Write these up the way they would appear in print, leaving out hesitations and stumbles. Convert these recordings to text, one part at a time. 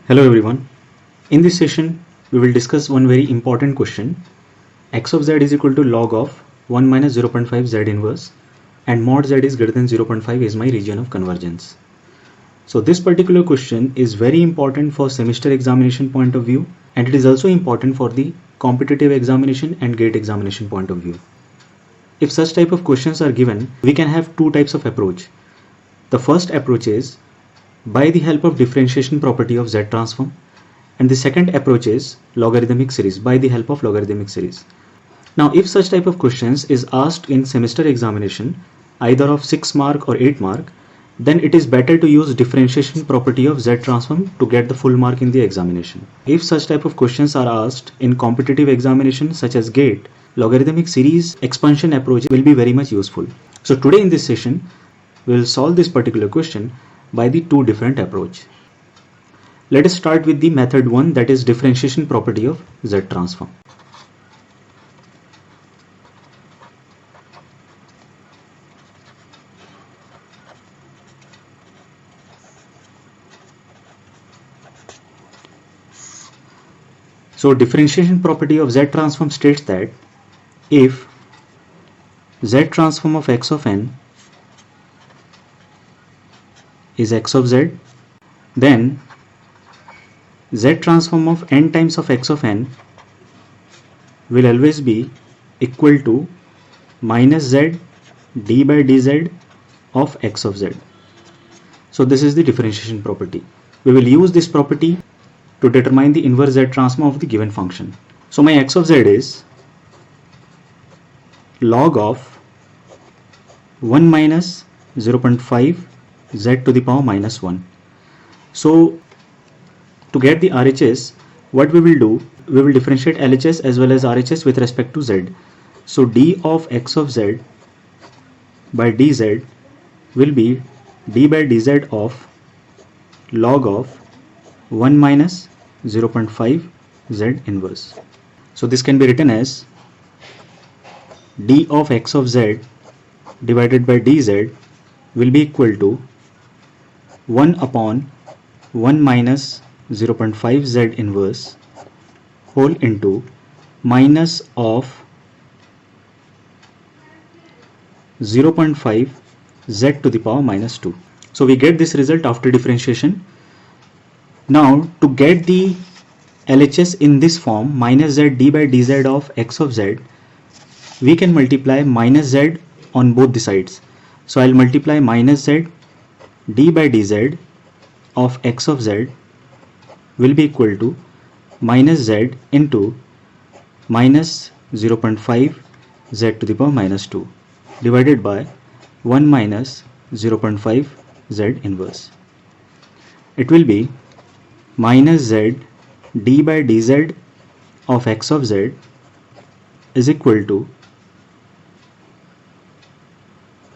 Hello everyone. In this session, we will discuss one very important question. X of z is equal to log of 1 minus 0.5 z inverse and mod z is greater than 0.5 is my region of convergence. So this particular question is very important for semester examination point of view, and it is also important for the competitive examination and gate examination point of view. If such type of questions are given, we can have two types of approach. The first approach is by the help of differentiation property of Z transform, and the second approach is logarithmic series by the help of logarithmic series. Now if such type of questions is asked in semester examination either of 6 mark or 8 mark, then it is better to use differentiation property of Z transform to get the full mark in the examination. If such type of questions are asked in competitive examination such as GATE, logarithmic series expansion approach will be very much useful. So today in this session we will solve this particular question by the two different approach. Let us start with the method 1, that is differentiation property of Z transform. So differentiation property of Z transform states that if Z transform of x of n is x of z, then Z transform of n times of x of n will always be equal to minus z d by dz of x of z. So this is the differentiation property. We will use this property to determine the inverse Z transform of the given function. So my x of z is log of 1 minus 0.5 z to the power minus 1. So to get the RHS, what we will do, we will differentiate LHS as well as RHS with respect to z. So d of x of z by dz will be d by dz of log of 1 minus 0.5 z inverse. So this can be written as d of x of z divided by dz will be equal to 1 upon 1 minus 0.5 z inverse whole into minus of 0.5 z to the power minus 2. So we get this result after differentiation. Now to get the LHS in this form, minus z d by dz of x of z, we can multiply minus z on both the sides. So I'll multiply minus z d by dz of x of z will be equal to minus z into minus 0.5 z to the power minus 2 divided by 1 minus 0.5 z inverse. It will be minus z d by dz of x of z is equal to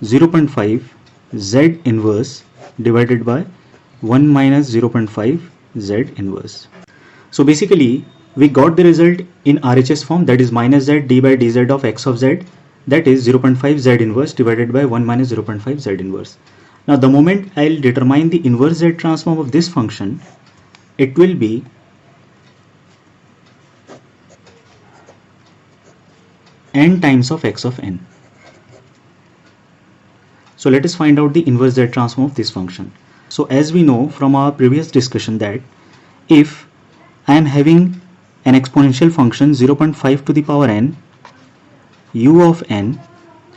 0.5 z inverse divided by 1 minus 0.5 z inverse. So basically we got the result in RHS form, that is minus z d by dz of x of z, that is 0.5 z inverse divided by 1 minus 0.5 z inverse. Now the moment I'll determine the inverse Z transform of this function, it will be n times of x of n. So let us find out the inverse Z transform of this function. So as we know from our previous discussion that if I am having an exponential function 0.5 to the power n u of n,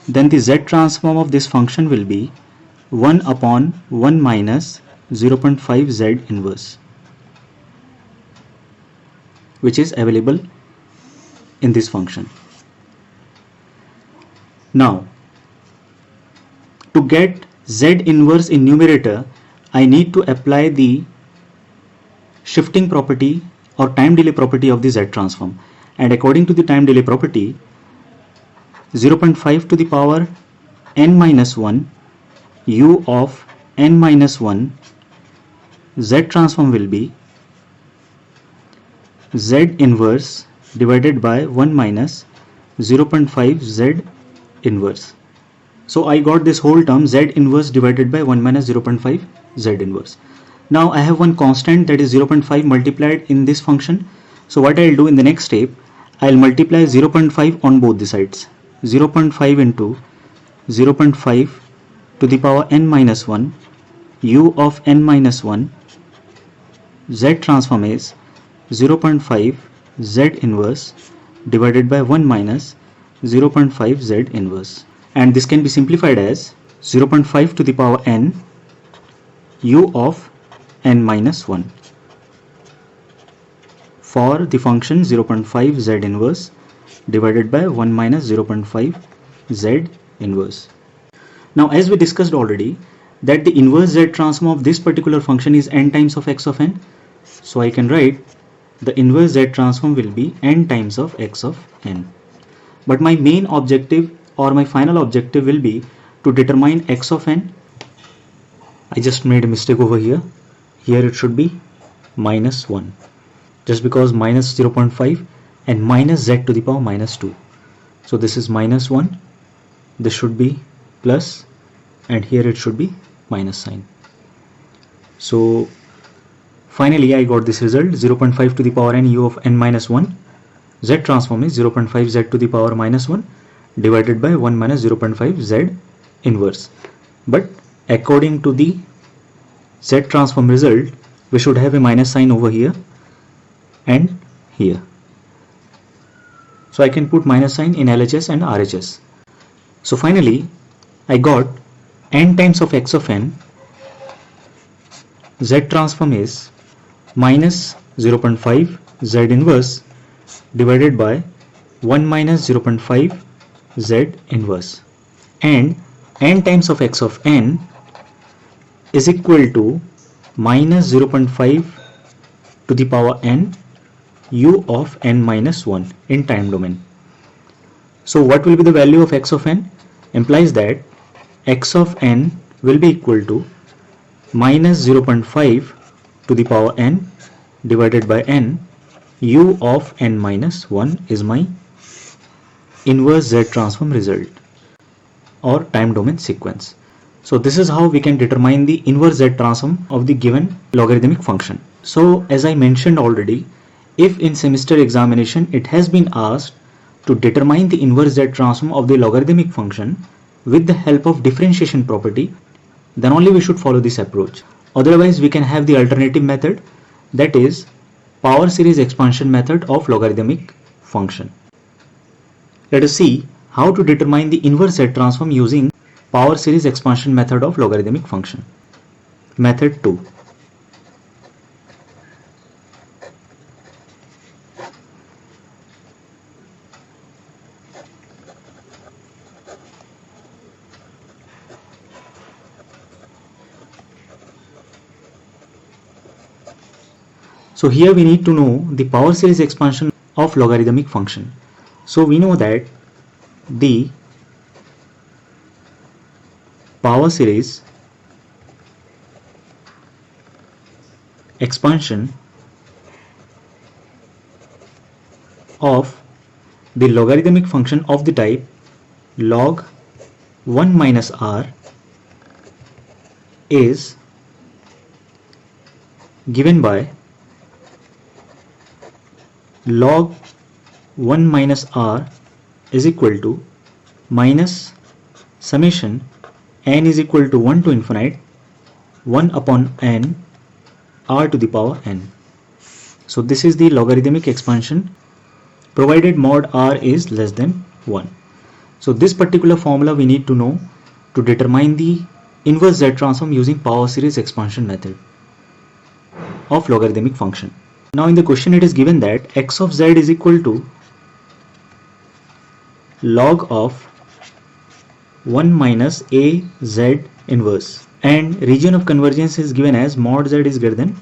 then the Z transform of this function will be 1 upon 1 minus 0.5 z inverse, which is available in this function. Now to get z inverse in numerator, I need to apply the shifting property or time delay property of the Z transform, and according to the time delay property, 0.5 to the power n minus 1 u of n minus 1 Z transform will be Z inverse divided by 1 minus 0.5 Z inverse. So I got this whole term Z inverse divided by 1 minus 0.5 Z inverse. Now I have one constant, that is 0.5 multiplied in this function. So what I'll do in the next step, I'll multiply 0.5 on both the sides. 0.5 into 0.5 to the power n minus 1 u of n minus 1 z transform is 0.5 z inverse divided by 1 minus 0.5 z inverse, and this can be simplified as 0.5 to the power n u of n minus 1 for the function 0.5 z inverse divided by 1 minus 0.5 z inverse. Now as we discussed already that the inverse z transform of this particular function is n times of x of n, so I can write the inverse z transform will be n times of x of n. But my main objective or my final objective will be to determine x of n. I just made a mistake over here. Here it should be minus 1, just because minus 0.5 and minus z to the power minus 2. So this is minus 1, this should be plus, and here it should be minus sign. So finally I got this result, 0.5 to the power n u of n minus 1, z transform is 0.5 z to the power minus 1 divided by 1 minus 0.5 z inverse. But according to the z transform result, we should have a minus sign over here and here. So I can put minus sign in LHS and RHS. So finally I got n times of x of n, z transform is minus 0.5 z inverse divided by 1 minus 0.5 z inverse, and n times of x of n is equal to minus 0.5 to the power n u of n minus 1 in time domain. So what will be the value of x of n? Implies that x of n will be equal to minus 0.5 to the power n divided by n u of n minus 1 is my inverse z transform result or time domain sequence. So this is how we can determine the inverse z transform of the given logarithmic function. So as I mentioned already, if in semester examination it has been asked to determine the inverse z transform of the logarithmic function with the help of differentiation property, then only we should follow this approach. Otherwise we can have the alternative method, that is power series expansion method of logarithmic function. Let us see how to determine the inverse z transform using power series expansion method of logarithmic function. Method 2. So here we need to know the power series expansion of logarithmic function. So we know that the power series expansion of the logarithmic function of the type log 1 minus r is given by log 1 minus r is equal to minus summation n is equal to 1 to infinite 1 upon n r to the power n. So this is the logarithmic expansion provided mod r is less than 1. So this particular formula we need to know to determine the inverse z transform using power series expansion method of logarithmic function. Now in the question it is given that x of z is equal to log of 1 minus a z inverse, and region of convergence is given as mod z is greater than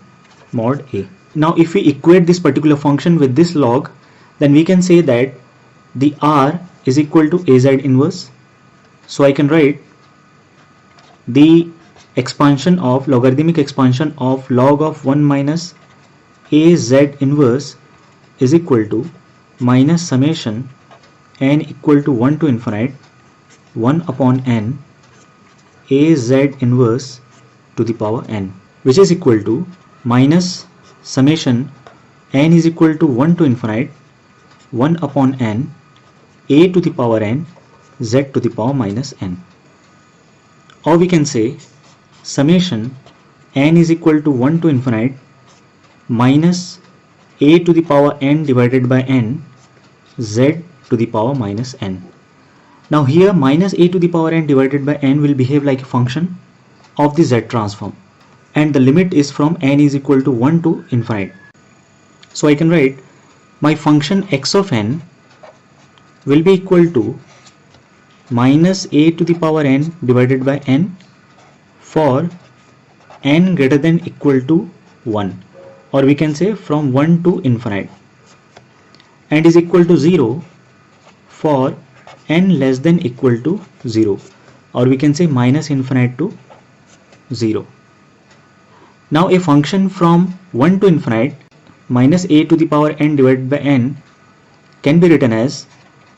mod a. Now if we equate this particular function with this log, then we can say that the r is equal to az inverse. So I can write the expansion of logarithmic expansion of log of 1 minus az inverse is equal to minus summation n equal to 1 to infinite 1 upon n az inverse to the power n. which is equal to minus summation n is equal to 1 to infinite 1 upon n a to the power n z to the power minus n. Or we can say summation n is equal to 1 to infinite minus a to the power n divided by n z to the power minus n. Now here minus a to the power n divided by n will behave like a function of the z transform, and the limit is from n is equal to 1 to infinite. So I can write my function x of n will be equal to minus a to the power n divided by n for n greater than equal to 1, or we can say from 1 to infinite, and is equal to 0 for n less than equal to 0, or we can say minus infinite to 0. Now a function from 1 to infinite minus a to the power n divided by n can be written as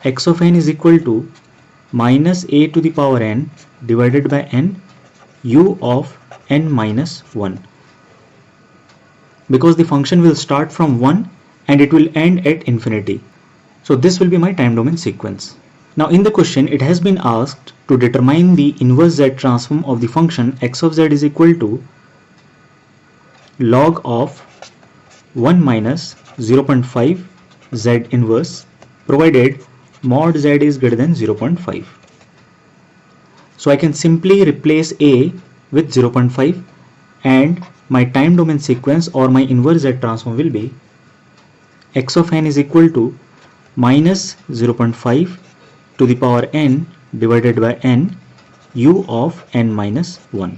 x of n is equal to minus a to the power n divided by n u of n minus 1, because the function will start from 1 and it will end at infinity. So this will be my time domain sequence. Now in the question it has been asked to determine the inverse z transform of the function x of z is equal to log of 1 minus 0.5 z inverse provided mod z is greater than 0.5. So I can simply replace a with 0.5 and my time domain sequence or my inverse z transform will be x of n is equal to minus 0.5 to the power n divided by n u of n minus 1.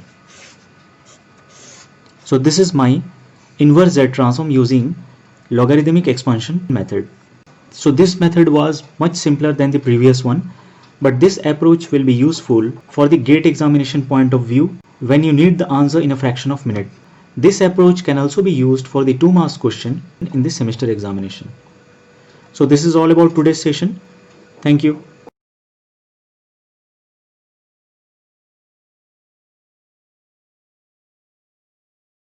So this is my inverse z transform using logarithmic expansion method. So this method was much simpler than the previous one, but this approach will be useful for the GATE examination point of view when you need the answer in a fraction of minute. This approach can also be used for the 2 marks question in the semester examination. So this is all about today's session. Thank you.